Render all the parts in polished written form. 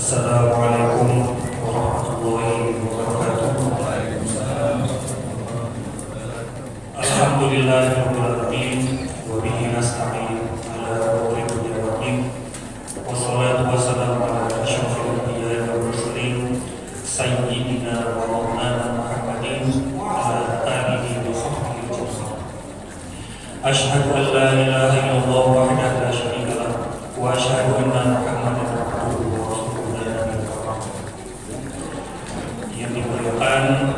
Assalamualaikum warahmatullahi wabarakatuh. Alhamdulillahirabbil alamin wa bihi nasta'in ala umuri dunya wa din. Wassalatu wassalamu ala asyrofil anbiya'i wal mursalin sayyidina wa maulana Muhammadin wa ala alihi wa sahbihi ajma'in. Asyhadu an la ilaha illallah wahdahu la syarika lahu wa asyhadu anna Muhammadan abduhu wa rasuluhu. Yang dimuliakan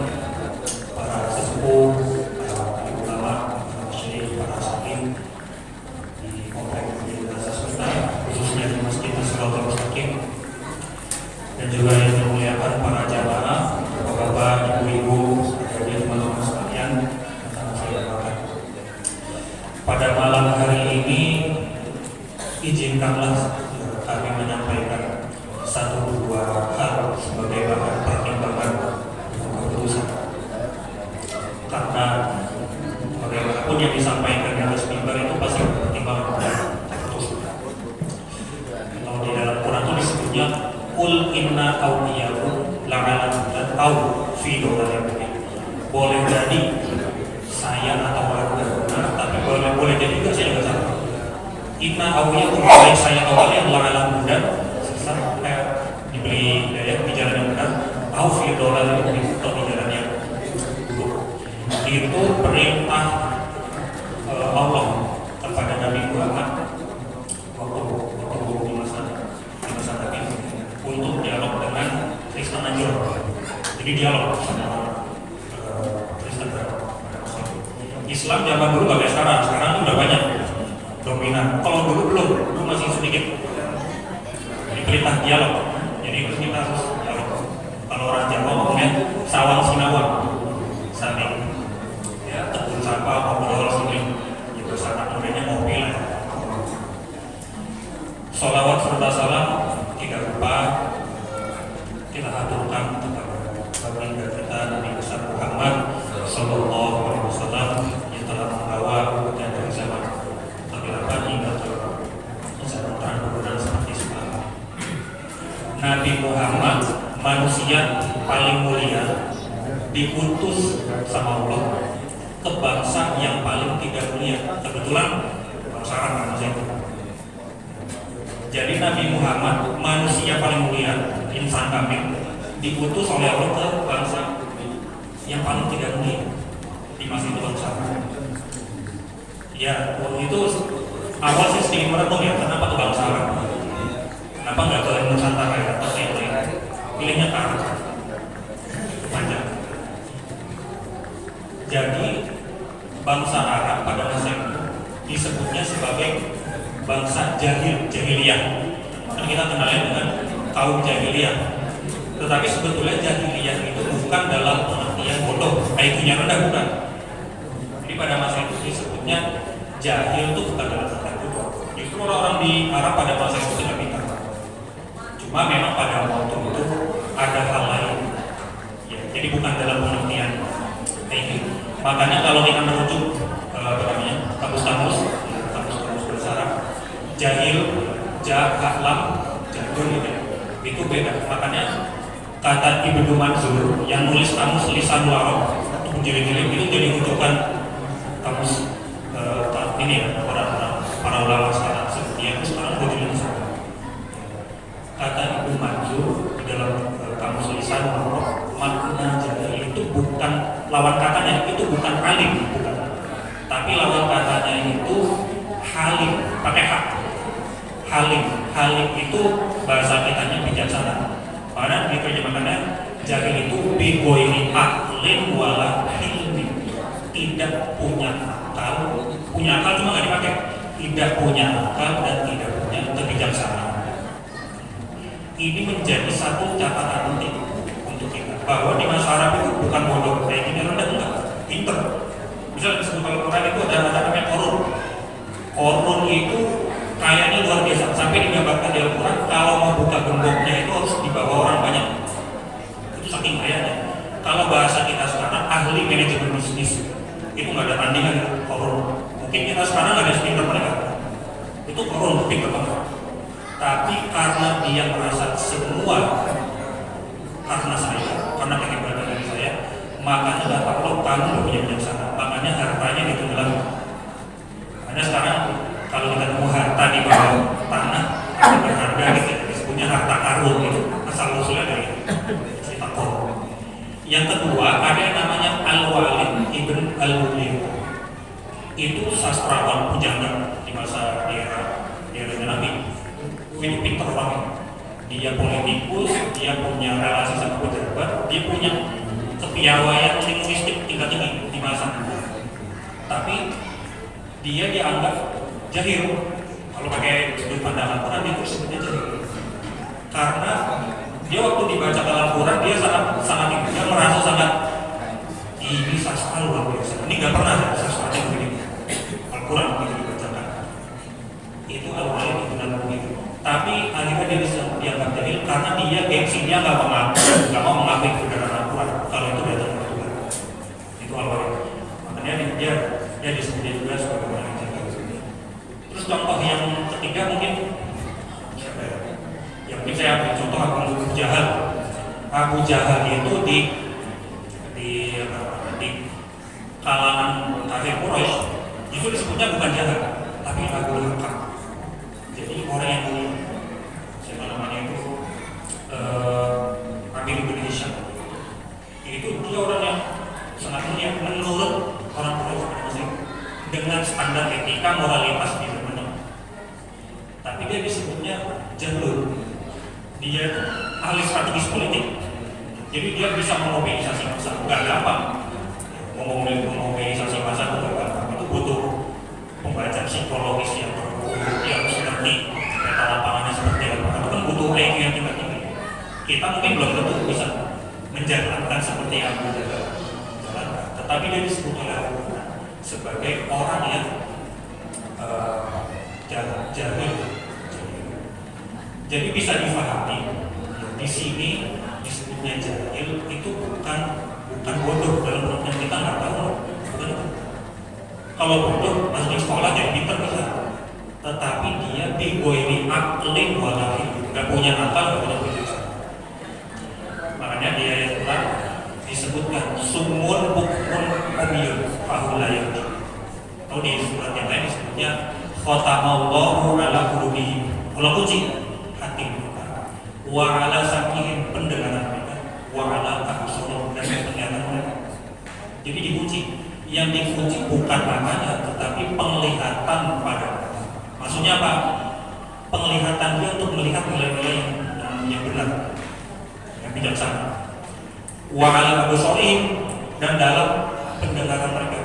para sesepuh, para ulama, para syekh, para salim di komplek Madrasah Sunnah, khususnya di Masjid Siratal Mustaqim, dan juga yang dimuliakan para jamaah, bapak-bapak, ibu-ibu, dan teman-teman sekalian yang saya hormati. Pada malam hari ini izinkanlah kami menyampaikan satu dua hal sebagai bahan pertimbangan keputusan, karena bagaimanapun yang disampaikan di atas mimbar itu pasti pertimbangan keputusan. Kalau di dalam Quran itu disebutnya Qul inna awliyakum la'ala au fi dolar. Boleh jadi saya atau warga benar, tapi boleh jadi juga saya juga salah. Inna awliyakum, baik saya atau kalian la'ala mudah dibeli daya di jalan yang benar, au fi dolar atau di jalan yang buruk. Itu perintah Allah kepada Nabi Muhammad waktu di masa Nabi untuk dialog dengan Kristen Najran. Jadi dialog sama Kristen pada masa itu. Islam zaman dulu nggak kayak sekarang. Sekarang tuh udah banyak dominan. Kalau dulu belum, dulu masih sedikit. Jadi perintah dialog. Jadi kita harus dialog. Kalau orang Jawa ngomongnya sawang sinawang, saling ya tegur sapa ngobrol sini. Itu sangat mudahnya mobil. Sholawat serta salam tidak lupa kita haturkan kepada baginda kita Nabi besar Muhammad Sallallahu Alaihi Wasallam yang telah membawa umat dari zaman kegelapan hingga ke zaman terang seperti sekarang. Nabi Muhammad manusia paling mulia, diutus sama Allah ke bangsa yang paling tidak mulia. Kebetulan bangsa Arab masa itu. Jadi Nabi Muhammad manusia paling mulia, insan kamil, diutus oleh Allah ke bangsa yang paling tidak mulia di masa itu, bangsa Arab. Ya, waktu itu awal sih sedikit merenung ya, kenapa ke bangsa Arab? Kenapa nggak ke Nusantara ya? Atau yang lain? Pilihnya ke Arab. Panjang. Jadi bangsa Arab pada masa itu disebutnya sebagai bangsa jahiliyah. Kan kita kenalnya dengan kaum jahiliyah. Tetapi sebetulnya jahiliyah itu bukan dalam pengertian bodoh, IQ-nya rendah, bukan. Jadi pada masa itu disebutnya jahil itu bukan dalam arti bodoh. Justru orang-orang di Arab pada masa itu tidak pintar. Cuma memang pada waktu itu ada hal lain. Ya, jadi bukan dalam pengertian IQ. Makanya kalau kita merujuk kamus-kamus bahasa Arab, jahil, jahlam, jadul gitu ya, itu beda. Makanya kata Ibnu Manzur yang nulis kamus Lisanul Arab untuk menjadi-jeli itu jadi rujukan kamus ini ya, para ulama sekarang seperti yang sekarang rujukan sama. Kata Ibnu Manzur di dalam kamus Lisanul Arab, makna jahil itu bukan lawan katanya, itu bukan alim, bukan. Tapi lawan katanya itu halim, pakai hak. Halim itu bahasa kitanya bijaksana. Karena diterjemahkannya jahil itu bigoiri aklin wala hilmi, tidak punya akal cuma nggak dipakai, tidak punya akal dan tidak punya kebijaksanaan. Ini menjadi satu catatan penting untuk kita bahwa di masa Arab itu bukan bodoh, kayak gini rendah, enggak, pinter. Bisa disebut kalau Quran itu ada namanya korun itu kayaknya luar biasa, sampai digambarkan di Al-Quran kalau mau buka gemboknya itu harus dibawa orang banyak. Itu saking kayanya. Kalau bahasa kita sekarang ahli manajemen bisnis, itu nggak ada tandingan korun. Mungkin kita sekarang nggak ada speaker mereka. Itu korun pinter banget. tapi karena dia merasa semua karena saya, karena kehebatan dari saya, makanya dapat lo kamu punya bijaksana, makanya hartanya ditenggelam. Makanya sekarang kalau kita nemu harta di bawah tanah ada berharga gitu, disebutnya harta karun gitu, asal usulnya dari sifat korup. Yang kedua ada yang namanya Al-Walid Ibn Al-Mudlib. Itu sastrawan pujangga di masa era Nabi. Ini pintar banget. Dia politikus, dia punya relasi sama pejabat, dia punya kepiawaian linguistik tingkat tinggi di masa itu. Tapi dia dianggap jahil. Kalau pakai sudut pandang Al-Quran itu sebenarnya jahil. Karena dia waktu dibaca Al-Quran dia sangat dia merasa sangat ini sastra luar biasa. Ini nggak pernah ada sastra begini. Al-Quran begitu dibacakan. Itu Al-Walid Ibn Al-Mudlib. Tapi akhirnya dia bisa dianggap jahil karena dia gengsinya nggak mau mengakui kebenaran Al-Quran kalau itu datang dari Tuhan. Itu Al-Walid. Makanya dia disebut juga sebagai orang yang jahil. Terus contoh yang ketiga mungkin siapa ya? Yang mungkin saya ambil contoh Abu Jahal. Abu Jahal itu di kalangan kafir Quraisy itu disebutnya bukan Jahal, tapi Abu Lahab. Jadi orang yang mulia, siapa namanya itu Amir bin Hisham. Itu dia orang yang sangat mulia menurut orang Quraisy dengan standar etika moralitas di zaman. Tapi dia disebutnya Jalur. Dia itu ahli strategis politik. Jadi dia bisa memobilisasi massa. Nggak gampang. Memobilisasi massa itu nggak gampang. Itu butuh pembaca psikologis yang dia harus ngerti peta lapangannya seperti apa. Itu kan butuh IQ yang tinggi. Kita mungkin belum tentu bisa menjalankan seperti yang dia jalankan. Tetapi dia disebut oleh Allah sebagai orang yang jahil. Jadi bisa difahami di sini disebutnya jahil itu bukan bodoh dalam pengertian kita nggak tahu, bukan itu. Kalau bodoh masuk sekolah jadi pintar bisa, tetapi dia bigoiri aklin walahi nggak punya akal, nggak punya bijaksana. Makanya di ayat Quran disebutkan sumun bukmun umyun fahulayat. Atau di surat yang lain disebutnya khatamallahu ala qulubihim. Kalau kunci hati mereka, wa ala sam'ihim pendengaran mereka, wa ala absarihim dan penglihatan mereka. Jadi dikunci. Yang dikunci bukan matanya, tetapi penglihatan pada. Maksudnya apa? Penglihatan dia untuk melihat nilai-nilai yang benar, yang bijaksana. Wa ala absarihim dan dalam pendengaran mereka,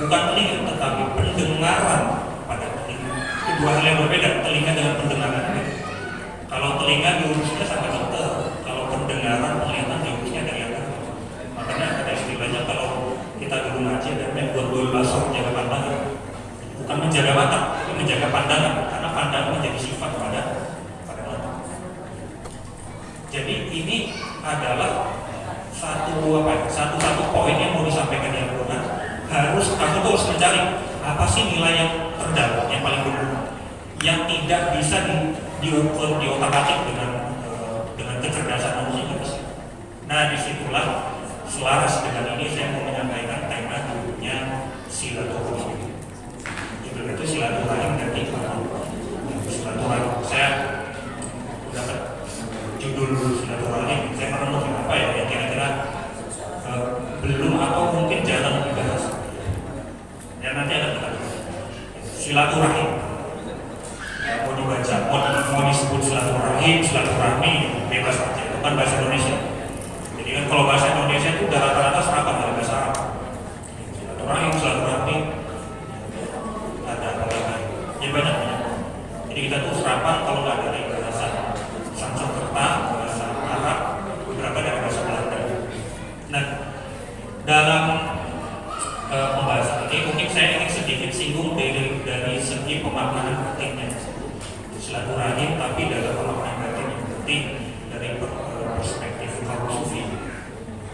bukan telinga, tetapi pendengaran pada telinga. Itu dua hal yang berbeda, telinga dengan pendengaran. Kalau telinga diurusnya sama dokter, kalau pendengaran penglihatan diurusnya dari atas. Makanya ada istilahnya kalau kita dulu ngaji ada yang buat basah menjaga pandangan, bukan menjaga mata, tapi menjaga pandangan, karena pandangan menjadi sifat pada mata. Jadi ini adalah satu poin yang mau disampaikan di Al-Quran. Kamu tuh harus mencari apa sih nilai yang terdalam, yang paling berguna, yang tidak bisa diukur, diotak-atik dengan kecerdasan manusia. Nah, disitulah selaras dengan ini saya mau menyampaikan tema dulunya silaturahim. Itu silaturahim dan silaturahim. Saya dapat judul silaturahim. Saya menemukan apa ya yang kira-kira belum atau mungkin jarang dibahas. Ya nanti ada silaturahim. Mau dibaca, mau disebut silaturahmi bebas saja, itu kan bahasa Indonesia. Jadi kan kalau bahasa Indonesia itu udah rata-rata serapan dari bahasa Arab. Silaturahmi, ada apa lagi? Ya banyak. Jadi kita tuh serapan kalau nggak dari bahasa Sanskerta, bahasa Arab, beberapa dari bahasa Belanda. Nah, dalam pembahasan ini mungkin saya ingin sedikit singgung dari segi pemaknaan artinya. Silaturahim tapi dalam pemaknaan batin yang penting dari perspektif kaum sufi.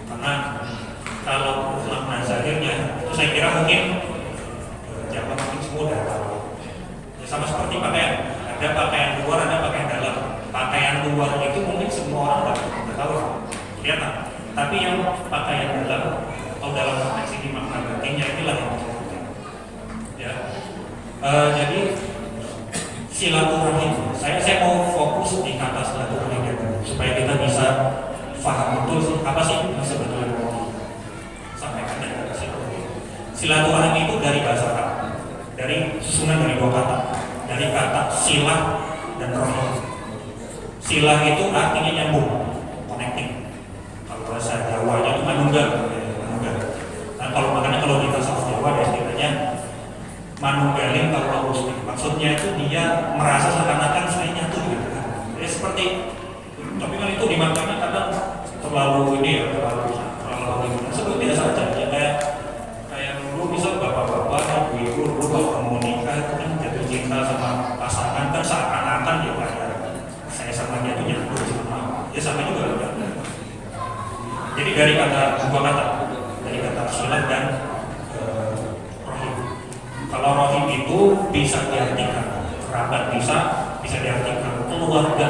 Karena kalau makna zahirnya itu saya kira mungkin jamaah mungkin semua sudah tahu. Ya, sama seperti pakaian, ada pakaian luar, ada pakaian luar itu mungkin semua orang nggak tahu, kelihatan. Tapi yang pakaian dalam atau dalam konteks ini makna batinnya inilah yang disebutkan. Ya, jadi silaturahim. Saya mau fokus di kata silaturahim ya, supaya kita bisa paham betul sih apa sih yang sebetulnya mau sampaikan dari kata silaturahim. Silaturahim itu dari bahasa Arab, dari susunan dari dua kata, dari kata silah dan rahim. Silah itu artinya nyambung, connecting. Kalau bahasa Jawanya itu manunggal. Nah, kalau di bahasa Jawa ada istilahnya manunggaling kalau Gusti. Maksudnya itu dia merasa seakan-akan saya nyatu gitu kan. Ya seperti, tapi kan itu dimaknanya kadang terlalu ini ya, terlalu sebut biasa aja. Ya kayak dulu misal bapak-bapak, ibu-ibu dulu kalau mau nikah itu kan jatuh cinta sama pasangan kan seakan-akan ya kayak saya sama dia itu nyatu sama, ya sama juga kan. Jadi dari dua kata, dari kata silah dan rohim. Kalau rohim itu bisa diartikan kerabat, bisa diartikan keluarga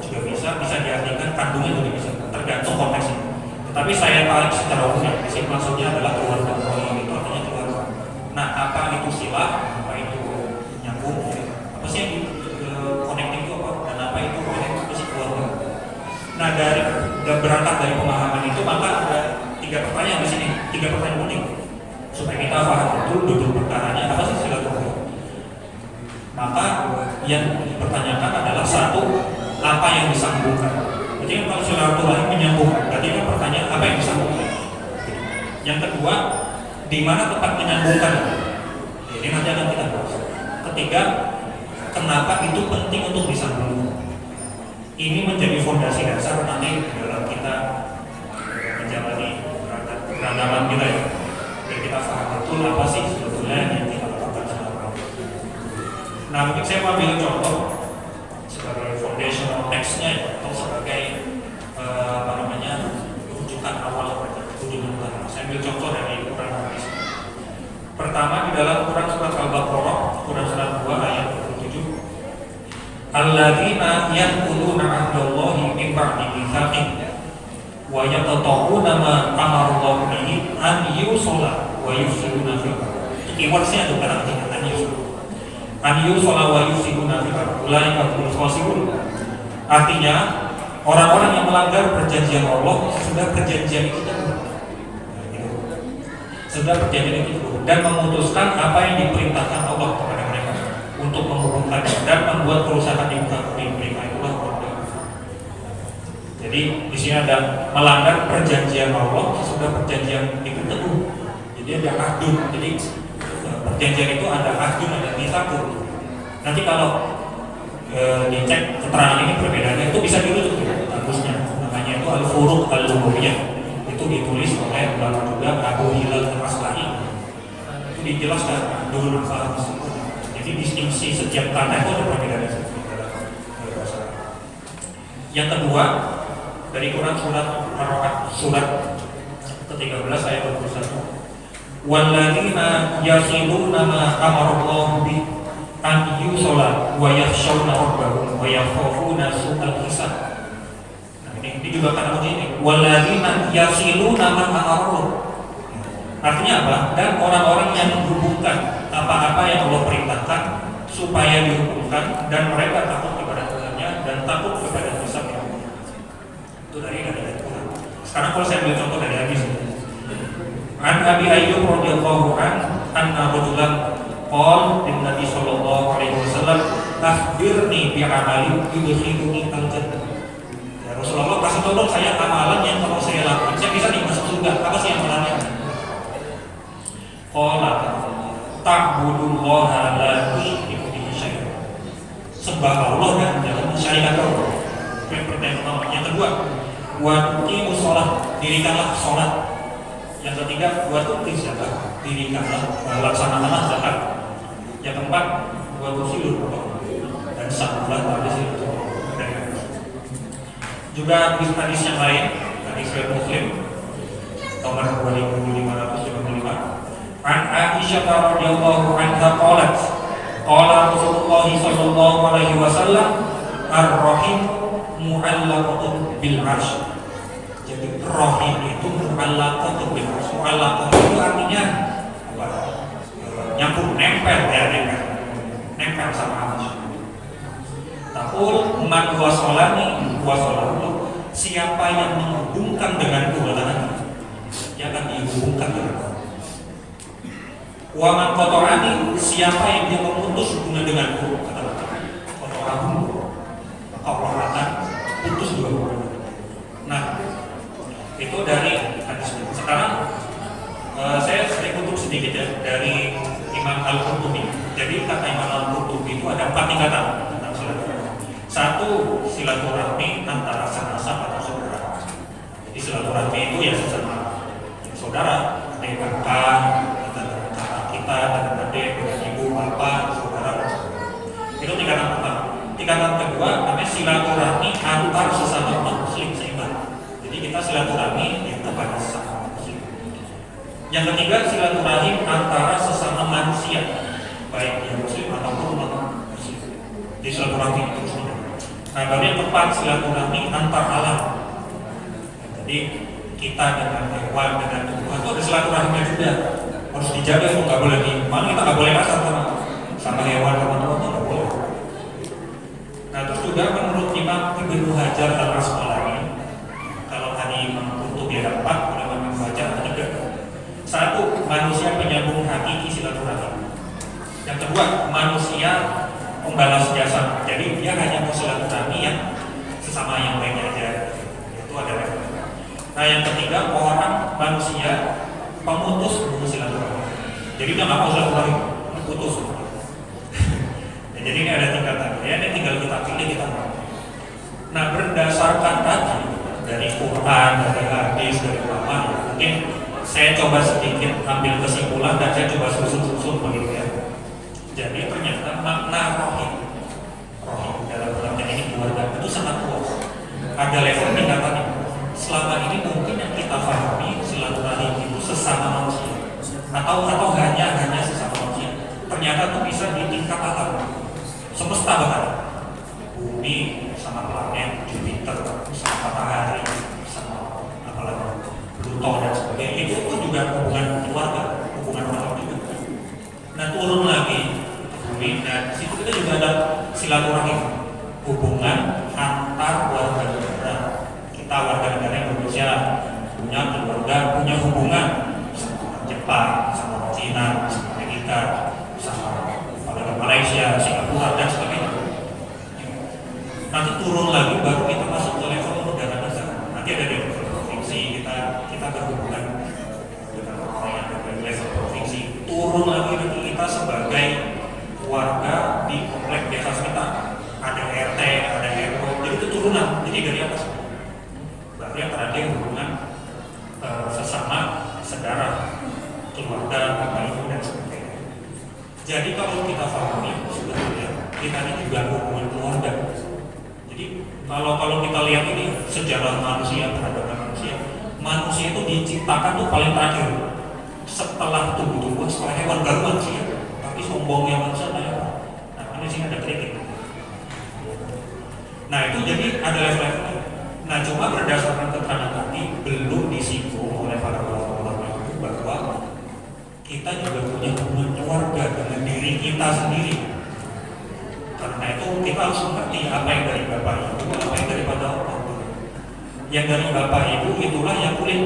juga bisa diartikan kandungan juga bisa, tergantung konteksnya. Tetapi saya tarik secara umum, di sini maksudnya adalah keluarga. Rohim itu artinya keluarga. Nah, apa itu silah, apa itu nyambung, apa sih yang di connecting itu apa, dan apa itu rohim, apa sih keluarga. Nah, berangkat dari pemahaman itu maka ada 3 pertanyaan di sini, 3 pertanyaan unik supaya kita paham betul duduk perkaranya apa sih silaturahim. Maka yang dipertanyakan adalah satu, apa yang disambungkan. Jadi kalau silaturahim menyambungkan, berarti kan pertanyaan apa yang disambungkan. Yang kedua, di mana tempat menyambungkan. Ini nanti akan kita bahas. Ketiga, kenapa itu penting untuk disambung. Ini menjadi fondasi dasar nanti dalam kita menjalani beragama kita ya. Biar kita paham betul apa sih sebetulnya yang kita lakukan sekarang. Nah, mungkin saya mau ambil contoh sebagai foundational text-nya atau sebagai rujukan awal, rujukan utama. Saya ambil contoh dari Quran hadis. Pertama di dalam Quran surat Al-Baqarah, Quran surat 2 ayat 27. Alladzina yanquduna 'ahdallahi min ba'di mitsaqih wa yaqta'una ma amarallahu bihi an yusalla wa yufsiduna fil ardh. Keywordnya itu kan artinya an yusalla wa yufsiduna fil ardh. Ulaika humul khasirun. Artinya orang-orang yang melanggar perjanjian Allah sudah perjanjian itu dan memutuskan apa yang diperintahkan Allah kepada mereka untuk menghubungkan dan membuat kerusakan di muka bumi mereka, itulah orang. Jadi di sini ada melanggar perjanjian Allah sesudah perjanjian itu teguh. Jadi ada ahdun. Jadi perjanjian itu ada ahdun, ada mitsaqun. Nanti kalau dicek keterangan ini perbedaannya itu bisa dirujuk bagusnya. Namanya itu al-furuq al-lughawiyah. Itu ditulis oleh ulama juga Abu Hilal Al-Aslahi. Itu dijelaskan dulu masalah tersebut. Jadi distinksi setiap kata itu ada perbedaannya dalam bahasa. Yang kedua dari Quran surat Ar-Ra'd surat ke-13 ayat 21. Walladzina yasiluna ma amarallahu bi an yusalla wa yakhshawna rabbahum wa yakhafuna su'al hisab. Nah, ini juga kata begini, walladzina yasiluna ma amarallahu. Artinya apa? Dan orang-orang yang menghubungkan apa-apa yang Allah perintahkan supaya dihubungkan dan mereka takut kepada Tuhannya dan takut kepada hisab yang Allah. Itu dari Tuhan. Sekarang kalau saya ambil contoh dari hadis. An Abi Ayyub radhiyallahu anna rajulan qala lin Nabi sallallahu alaihi wasallam akhbirni bi amalin yudkhiluni al-jannah. Ya Rasulullah, kasih tahu dong saya amalan yang kalau saya lakukan saya bisa nih masuk surga. Apa sih amalannya? Qala ta'budullaha la tusyriku bihi syai'an. Sembah Allah dan jangan syarikat Allah. Itu yang pertama. Yang kedua, wa tuqimus shalah, dirikanlah salat. Yang ketiga, wa tuqiz zakat, dirikanlah laksanakanlah zakat. Yang keempat, wa tusilul qur'an, dan sambunglah tali silaturahim. Juga hadis yang lain, hadis riwayat Muslim nomor 2555. An Aisyah radhiyallahu anha qalat qala Rasulullah sallallahu alaihi wasallam ar-rahim mu'allaqatun bil arsy. Jadi rahim itu mu'allaqatun bil arsy. Mu'allaqah itu artinya apa? Nyambung, nempel ya, nempel sama arsy. Taqul man wasolani wasolahu, siapa yang menghubungkan denganku, dia akan dihubungkan denganku. Wa man qata'ani, siapa yang dia memutus hubungan denganku, qata'ahu, maka Allah akan putus dua hubungan. Nah, itu dari hadis ini. Sekarang saya kutip sedikit ya dari Imam Al-Qurtubi. Jadi kata Imam Al-Qurtubi itu ada 4 tingkatan tentang silaturahmi. Satu, silaturahmi antara senasab atau saudara. Jadi silaturahmi itu ya sesama saudara, adik kakak, kita dengan adik, dengan ibu, bapak, saudara. Itu tingkatan pertama. Tingkatan kedua namanya silaturahmi antar sesama muslim seiman. Jadi kita silaturahmi itu pada sesama muslim. Yang ketiga, silaturahim antara sesama manusia, baik yang muslim ataupun non muslim. Di silaturahmi itu semua. Nah, baru yang keempat, silaturahmi antar alam. Jadi kita dengan hewan, dengan Tuhan itu ada silaturahimnya juga. Harus dijaga, itu nggak boleh di mana, kita nggak boleh kasar sama hewan, sama Tuhan itu nggak boleh. Nah, terus juga menurut Imam Ibnu Hajar Al-Asqalani, kalau tadi Imam Qurtubi ada 4, kalau Imam Ibnu Hajar ada 3. Satu, manusia penyambung hakiki silaturahmi. Yang kedua, manusia pembalas jasa. Jadi dia hanya mau silaturahmi yang sesama yang baik aja. Itu ada level. Nah, yang ketiga, orang manusia pemutus hubungan silaturahmi. Jadi dia nggak mau silaturahmi, putus. Jadi ini ada tingkatan. Ya, ini tinggal kita pilih, kita mau. Nah, berdasarkan tadi dari Quran, dari hadis, dari ulama, mungkin saya coba sedikit ambil kesimpulan dan saya coba susun begitu ya. Jadi ternyata makna rohim dalam pengertian ini keluarga itu sangat luas. Ada level tingkatannya. Selama ini mungkin yang kita pahami silaturahim itu sesama manusia atau hanya sesama manusia. Ternyata itu bisa di tingkat alam. Semesta bahkan bumi sama planet Jupiter sama matahari sama apalagi Pluto dan sebagainya, itu juga hubungan keluarga, hubungan orang juga. Nah, turun lagi bumi dan situ kita juga ada silaturahim, hubungan antar warga negara. Kita warga negara Indonesia punya keluarga, punya hubungan sama Jepang, sama Cina, sama Amerika, sama Malaysia, Singapura dan sebagainya. Nanti turun lagi baru kita masuk ke level negara besar. Nanti ada di level provinsi, kita berhubungan dengan orang yang ada di level provinsi. Turun lagi nanti kita sebagai warga di komplek desa kita. Ada RT, ada RW. Jadi itu turunan. Jadi dari atas. Baru yang terakhir hubungan sesama saudara, keluarga, bapak ibu dan sebagainya. Jadi kalau kita pahami sebetulnya kita ini juga hubungan keluarga. Jadi kalau kita lihat ini sejarah manusia terhadap manusia itu diciptakan tuh paling terakhir setelah tumbuh-tumbuhan, setelah hewan baru manusia. Tapi sombongnya manusia kayak apa? Nah, ini sih ada kritik. Nah, itu jadi ada level-levelnya. Nah, cuma berdasarkan keterangan tadi belum disinggung oleh para ulama itu bahwa kita juga punya hubungan keluarga dengan diri kita sendiri. Karena itu kita harus mengerti apa yang dari bapak ibu, apa yang daripada Allah. Yang dari bapak ibu itulah yang kulit,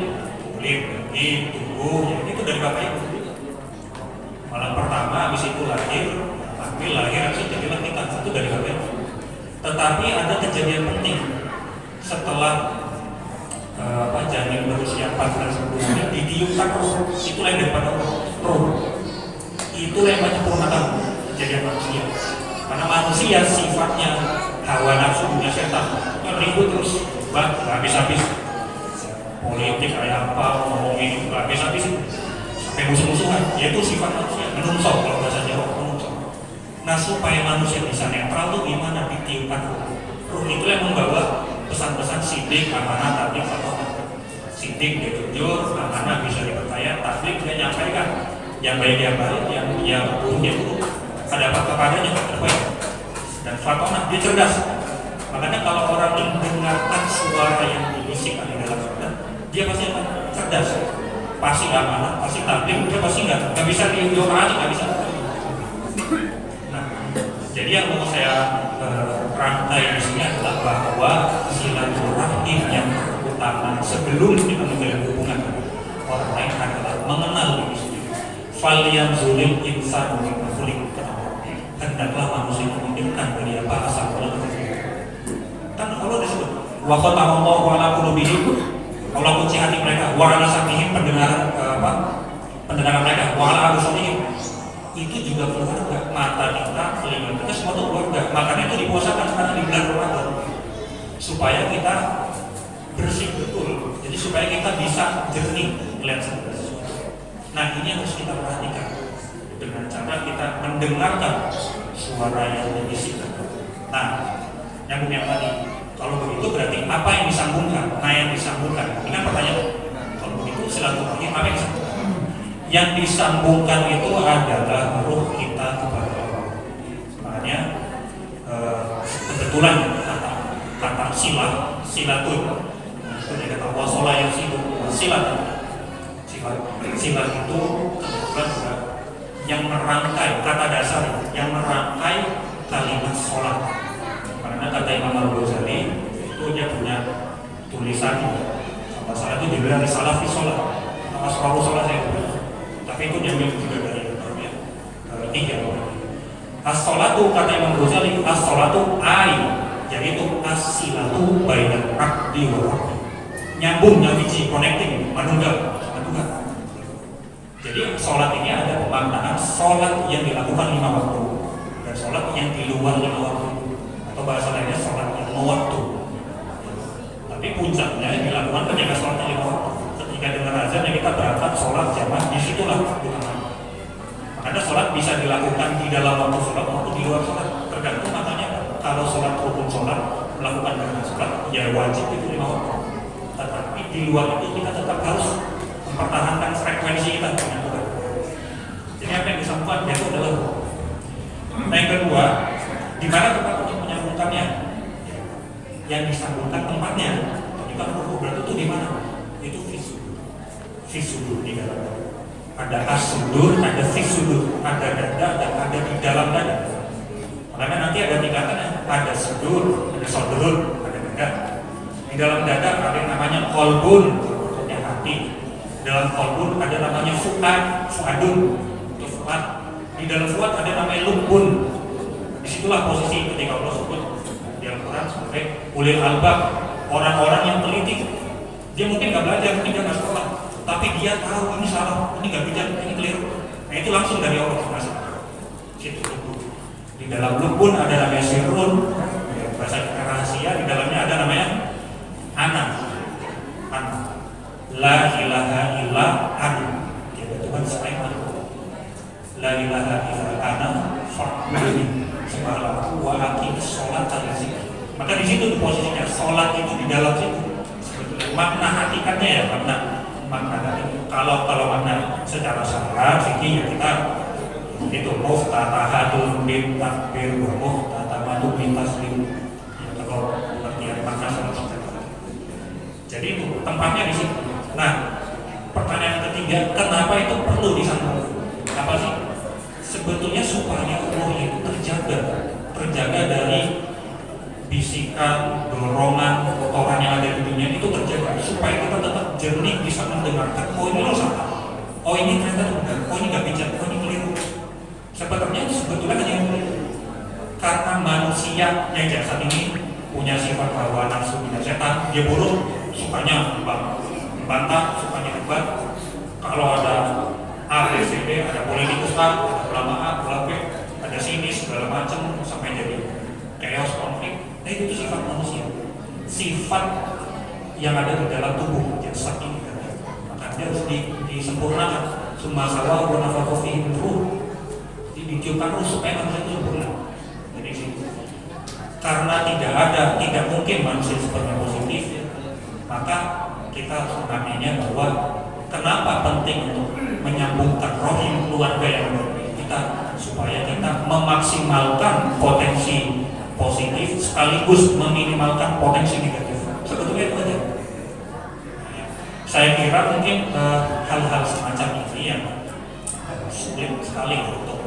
tubuh, ya itu dari bapak ibu. Malam pertama habis itu lahir, habis itu jadilah kita, itu dari bapak ibu. Tetapi ada kejadian penting setelah janin berusia 14 bulan ditiupkan roh, itulah yang daripada roh. Itulah yang menyempurnakan kejadian manusia. Karena manusia sifatnya hawa nafsu punya setan, kan ribut terus, nggak habis-habis. Politik kayak apa, ngomongin nggak habis-habis, sampai musuh-musuhan. Yaitu sifat manusia, menungso kalau bahasa Jawa, menungso. Nah, supaya manusia bisa netral tuh gimana? Ditiupkan roh. Roh itu yang membawa pesan-pesan sidik, amanah, tablik, fatwa. Sidik dia jujur, amanah bisa dipercaya, tablik dia nyampaikan yang baik dia baik, yang buruk dia buruk. Ada apa kepadanya terbaik. Dan fatwa dia cerdas. Makanya kalau orang mendengarkan suara yang dibisikkan di dalam sholat, dia pasti akan cerdas, pasti amanah, pasti taklim, dia pasti nggak bisa dioperasi, nggak bisa. Nah, jadi yang mau saya rangkai di sini adalah bahwa silaturahim yang utama sebelum kita menjalin hubungan dengan orang lain adalah mengenal diri sendiri. Falian zulim insan mengkulik, hendaklah manusia memikirkan dari apa asal Allah. Kan Allah disebut wa khatamallahu ala qulubihim, Allah kunci hati mereka, wa ala sam'ihim, pendengaran pendengaran mereka, wa ala absarihim, itu juga keluarga, mata kita, telinga kita, semua itu keluarga. Makanya itu dipuasakan sekarang di bulan Ramadan supaya kita bersih betul, jadi supaya kita bisa jernih melihat segala sesuatu. Nah, ini yang harus kita perhatikan dengan cara kita mendengarkan suara yang dibisikkan. Nah, nyambung yang tadi, kalau begitu berarti apa yang disambungkan? Nah, yang disambungkan, ini kan pertanyaan. Kalau begitu silaturahim apa yang disambungkan? Yang disambungkan itu adalah ruh kita kepada Allah. Makanya kebetulan kata silatul itu dikata wasola yang silat itu kebetulan juga yang merangkai kata dasar, yang merangkai kalimat sholat. Karena kata Imam Al-Ghazali itu dia punya tulisan, salah itu dibilang risalah fi sholat, asraru sholat saya punya. Tapi itu diambil juga dari tiga. As-sholatu kata Imam Ghazali, as-sholatu yaitu as-silatu bainal abdi wa rabbi. Nyambung, nyambiji, connecting, manunggal. Jadi sholat ini ada pemaknaan sholat yang dilakukan 5 waktu dan sholat yang di luar 5 waktu, atau bahasa lainnya sholat yang mewaktu. Tapi puncaknya dilakukan ketika sholatnya 5 waktu. Ketika dengar azan ya kita berangkat sholat jamaah, disitulah utama. Makanya sholat bisa dilakukan di dalam waktu sholat maupun di luar sholat, tergantung makanya. Kalau sholat rukun sholat melakukan dengan sholat ya wajib itu 5 waktu. Tetapi di luar itu kita tetap harus mempertahankan frekuensi kita dengan Tuhan. Jadi apa yang disambungkan itu adalah. Nah, yang kedua, di mana tempat untuk menyambungkannya? Yang disambungkan tempatnya. Jadi kan ruku berarti itu di mana? Itu fisudur di dalam dada. Ada as-sudur, ada fisudur, ada dada, dan ada di dalam dada. Makanya nanti ada tingkatannya, ada sudur, ada sodrun, ada dada. Di dalam dada ada yang namanya kolbun, maksudnya hati. Dalam kolbun ada namanya fuadun, itu fuad. Di dalam fuad ada namanya lubbun. Disitulah posisi ketika Allah sebut di Al-Quran sebagai ulil albab, orang-orang yang teliti. Dia mungkin nggak belajar, mungkin dia nggak sekolah, tapi dia tahu ini salah, ini nggak bijak, ini keliru. Nah, itu langsung dari Allah masuk. Situ lubbun. Di dalam lubbun ada namanya sirrun, bahasa rahasia. Di dalamnya ada namanya ana. La ilaha illa ana, tiada Tuhan selain aku. La ilaha illa ana fa'budni, sembahlah aku wa aqimis sholata li dzikri. Maka di situ posisinya sholat itu di dalam situ. Sebetulnya makna hakikatnya ya, makna itu. Kalau makna secara syar'i fikih ya kita itu muftatahatun bin takbir wa muftatamatun bin taslim. Ya, kalau pengertian makna sama. Jadi itu tempatnya di situ. Nah, pertanyaan ketiga, kenapa itu perlu disambung? Apa sih? Sebetulnya supaya roh itu terjaga dari bisikan, dorongan, kotoran yang ada di dunia itu terjaga, supaya kita tetap jernih bisa mendengarkan. Oh ini loh salah, oh ini ternyata benar, oh ini nggak bijak, oh ini keliru. Sebetulnya hanya yang keliru. Karena manusia yang jasad ini punya sifat hawa nafsu bina setan, dia buruk, sukanya bantah, sukanya debat. Kalau ada A, B, C, D, ada politikus A, ada ulama A, ulama B, ada sinis, segala macam sampai jadi chaos, konflik. Nah, itu sifat manusia, sifat yang ada di dalam tubuh jasad ini. Maka dia harus disempurnakan. Summa sawa wa nafakha fihi min ruh. Ditiupkan ruh supaya manusia itu sempurna. Jadi karena tidak mungkin manusia sepenuhnya positif, maka kita harus mengambilnya bahwa kenapa penting untuk menyambungkan rohim keluarga yang berbeda kita, supaya kita memaksimalkan potensi positif sekaligus meminimalkan potensi negatif. Sebetulnya itu aja. Saya kira mungkin hal-hal semacam ini yang sulit sekali untuk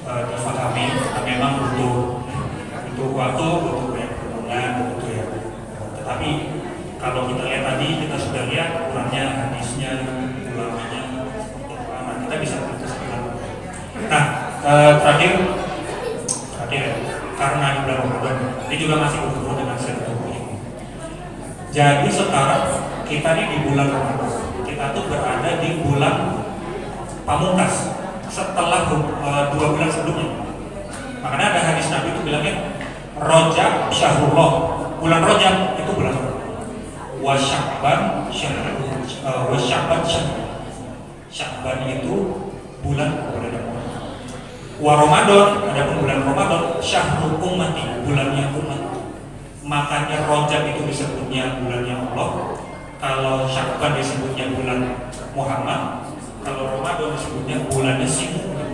difahami. Memang butuh waktu, butuh banyak pertemuan, butuh ya. Tetapi kalau kita lihat tadi, kita sudah lihat kurangnya hadisnya, ulamanya, nah kita bisa berkesimpulan. Nah, terakhir karena di bulan Ramadan, ini juga masih berhubungan dengan silaturahim. Jadi sekarang kita ini di bulan Ramadan, kita tuh berada di bulan pamungkas setelah 2 bulan sebelumnya. Makanya ada hadis Nabi itu bilangnya Rajab syahrullah, bulan Rajab itu bulan wa Sya'ban syahrul, wa Sya'ban syahrul. Sya'ban itu bulan keberadaan Allah. Wa Ramadan, adapun bulan Ramadan syahrul ummati, bulannya umat. Makanya Rajab itu disebutnya bulannya Allah, kalau Sya'ban disebutnya bulan Muhammad, kalau Ramadan disebutnya bulannya Singa.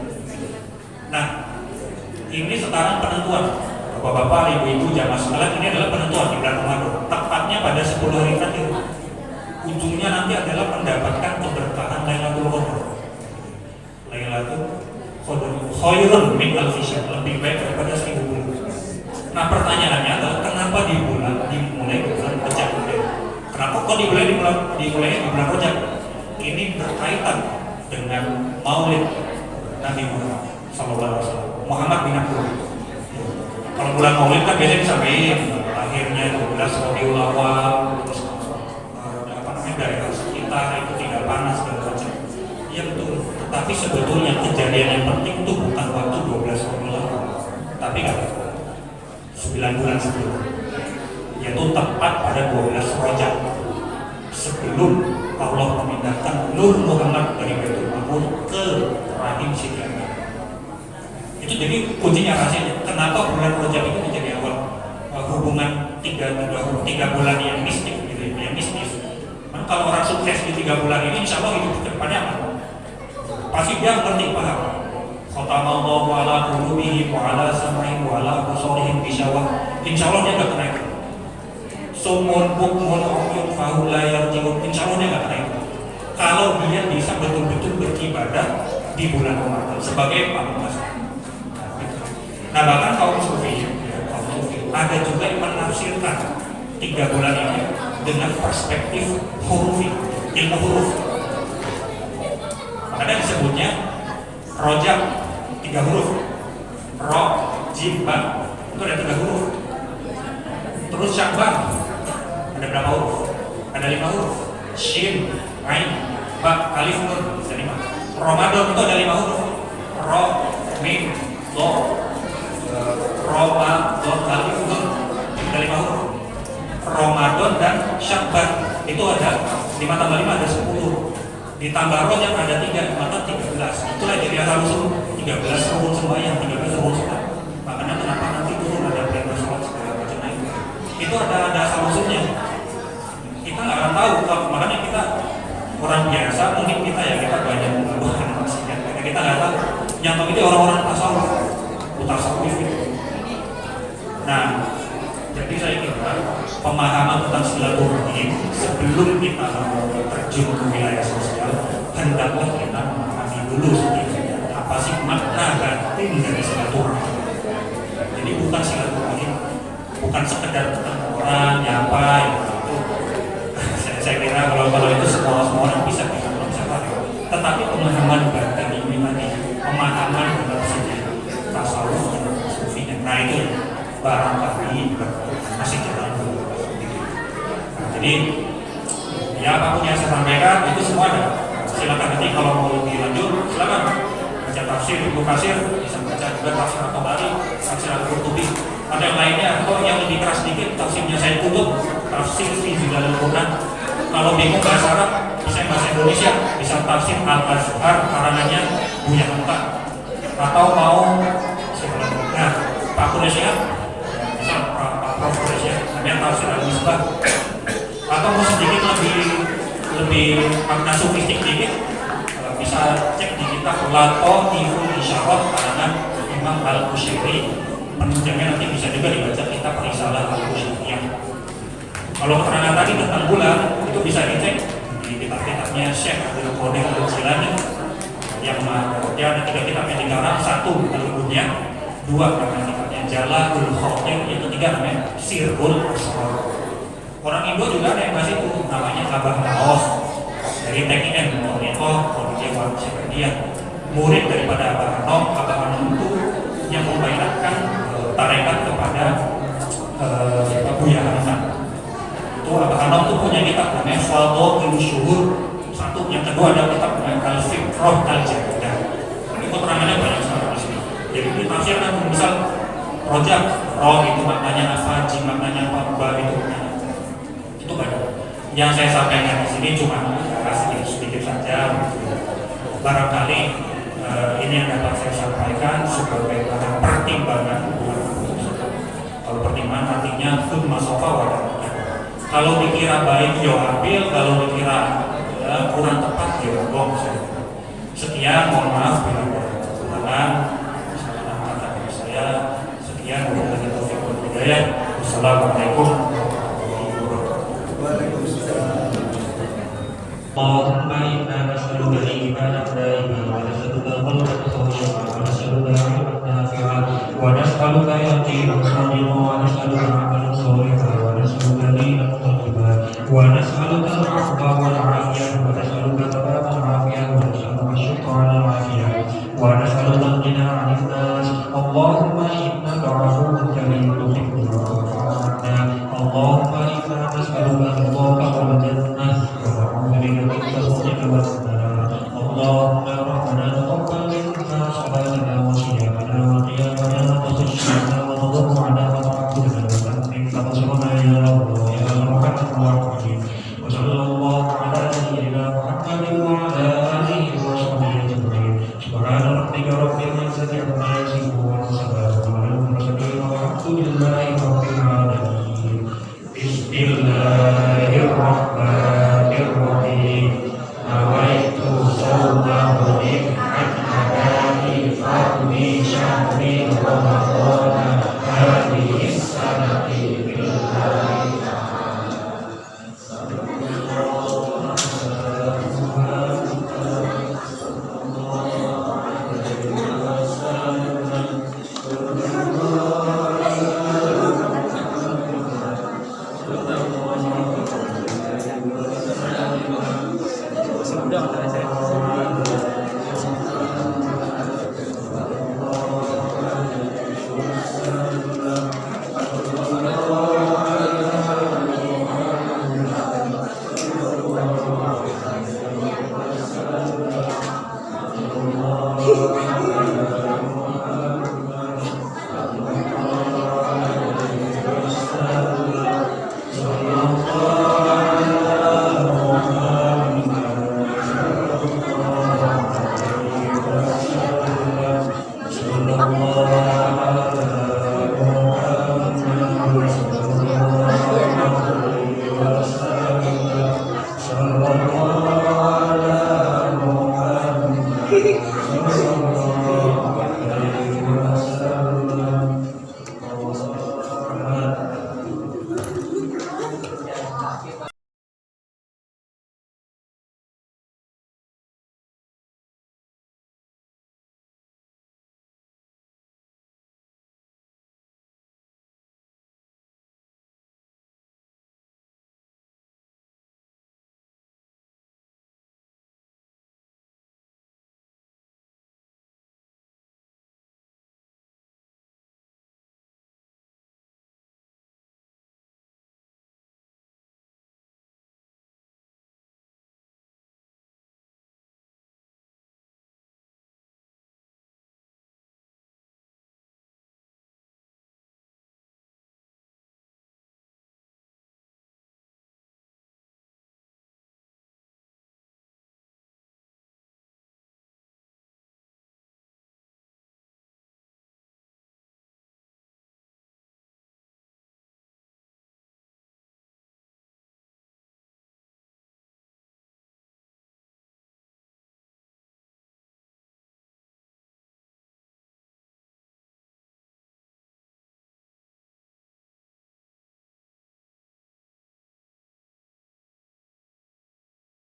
Nah, ini sekarang penentuan. Bapak-bapak, ibu-ibu, jamaah sekalian, ini adalah penentuan di bulan Ramadan. Tepatnya pada 10 hari terakhir. Ujungnya nanti adalah mendapatkan keberkahan Lailatul Qadar. Lailatul Qadar khairun min alfi syahr, lebih baik daripada 1000 bulan. Nah, pertanyaannya adalah kenapa dimulai di bulan Rajab? Kenapa kok dimulai di bulan Rajab? Ini berkaitan dengan Maulid Nabi Muhammad SAW, Muhammad bin Abdullah. Kalau bulan Maulid kan biasanya disampaikan lahirnya 12 Rabiul Awal, terus daerah sekitar itu tidak panas dan macam. Iya betul. Tetapi sebetulnya kejadian yang penting itu bukan waktu 12 Rabiul Awal, tapi kan 9 bulan sebelum, yaitu tepat pada 12 Rajab, sebelum Allah memindahkan Nur Muhammad dari Baitul Ma'mur ke rahim Siti Aminah. Itu jadi kuncinya rahasianya. Kenapa bulan Rajab itu menjadi awal hubungan 3 bulan yang mistik, gitu, yang mistis. Nah, kalau orang sukses di 3 bulan ini, insya Allah hidup ke depannya aman. Pasti dia ngerti, paham. Khatamallahu ala qulubihim wa ala sam'ihim wa ala absarihim bisyawah. Insya Allah dia nggak kena itu. Sumun bukmun umyun fahum la yarji'un. Insya Allah dia nggak kena itu. Kalau dia bisa betul-betul beribadah di bulan Ramadan sebagai pamungkas. Nah, bahkan kaum sufi ada juga yang menafsirkan 3 bulan ini dengan perspektif hurufi, ilmu huruf. Makanya disebutnya Rajab 3 huruf, Ro, Jim, Ba, itu ada 3 huruf. Terus Sya'ban ada berapa huruf? Ada 5 huruf. Shin, Ain, Ba, Alif, Nun, ada 5. Ramadan itu ada 5 huruf. Ro, Mim, Do, Ramadan, Alif, Nun, ada 5 huruf. Ramadan dan Sya'ban itu ada 5 tambah 5 ada 10. Ditambah Rajab ada 3, maka 13. Itulah jadi asal-usul 13 rukun sembahyang, 13 rukun sholat. Makanya kenapa nanti turun ada perintah sholat segala macam itu. Itu ada asal-usulnya. Kita nggak akan tahu, makanya kita orang biasa, mungkin kita banyak melakukan maksiat. Kita nggak tahu. Yang tahu itu orang-orang tasawuf, mutasawwif itu. Nah, jadi saya kira pemahaman tentang silaturahim sebelum kita terjun ke wilayah sosial, hendaklah kita memahami dulu sedikit apa sih makna batin dari silaturahim. Jadi bukan silaturahim, bukan sekedar ketemu orang, nyapa, itu. Saya kira kalau itu semua orang bisa paham. Tetapi pemahaman batin ini tadi, pemahaman dalam segi tasawuf dan sufinya, nah itu barangkali masih jalan dulu. Nah, jadi ya apapun yang saya sampaikan itu semua ada. Silakan nanti kalau mau lebih lanjut, silakan baca tafsir Ibnu Katsir, bisa baca juga tafsir At-Tabari, tafsir Al-Qurtubi. Ada yang lainnya, atau yang lebih keras sedikit, tafsirnya saya tutup, tafsir fi Zilalul Quran. Kalau bingung bahasa Arab, bisa bahasa Indonesia, bisa tafsir Al-Azhar karangannya Buya Hamka. Atau mau nah, Pak Quraisy, Pak Quraisy, namanya tafsir Al-Misbah. Atau mau sedikit lebih makna sofistik dikit, bisa cek di kitab Lato Tiful Isyarah karangan Imam Al-Qushairi. penunjangnya nanti bisa juga dibaca kitab Risalah Al-Qusyiyah. Kalau keterangan tadi tentang bulan itu bisa dicek di kitab-kitabnya Syekh Abdul Qadir Al-Jilani yang dia ada 3 kitab yang digarap, 1 Al-Bunya, 2 namanya kitabnya Jalalatul Khatir, yang ketiga namanya Sirrul Asrar. Orang Indo juga ada yang ngasih itu namanya Abah Naos dari TKN Monito Kodijewar Seperdian, murid daripada Abah Hanom. Abah Hanom itu yang membayarkan tarekat kepada Buya Hasan. Itu Abah Hanom itu punya kitab namanya Fadhailus Syuhur 1, yang kedua ada kitab namanya Al-Fiqh Al-Jadidah. Ini keterangannya banyak sekali di sini. Jadi ini tafsir kan misal Rojab, roh itu maknanya apa, jim maknanya apa, ba itu maknanya itu banyak. Yang saya sampaikan di sini cuma sedikit saja. Barangkali ini yang dapat saya sampaikan sebagai bahan pertimbangan. Kalau pertimbangan artinya thumma sofa wadah. Kalau dikira baik yo ambil, kalau dikira kurang tepat yo gong. Sekian, mohon maaf bila ada kekurangan. Kata saya sekian, wabillahi taufiq wal hidayah. Wassalamualaikum. Allahumma inna nas'aluka imanan da'iman wa nas'aluka qalban khashi'an wa nas'aluka 'ilman nafi'an wa nas'aluka yaqinan sadiqan wa nas'aluka 'amalan shalihan wa nas'aluka dinan thayyiban wa nas'aluka al-'afwa wal 'afiyah wa nas'aluka tamamal 'afiyah wa nas'aluka syukra 'alal 'afiyah wa nas'aluka al-ghina 'anil nas. Allahumma innaka 'afuwwun karimun tuhibbul 'afwa fa'fu 'anna. Allahumma inna nas'aluka ridhaka wal jannah اللهم ربنا تقبل منا صلاتنا وصيامنا وقيامنا وخشيتنا وتضرعنا وتعبدنا وتأمين نصرنا يا رب يا ارحم الراحمين. وصلى الله على سيدنا محمد وعلى اله وصحبه اجمعين. سبحان ربك رب العزة عما يصفون وسلام على المرسلين والحمد لله رب العالمين. بسم الله الرحمن الرحيم. nawaitu sawma nikmat adani fadli syahri ramadhan hadhihi sanati billahi ta'ala. Allah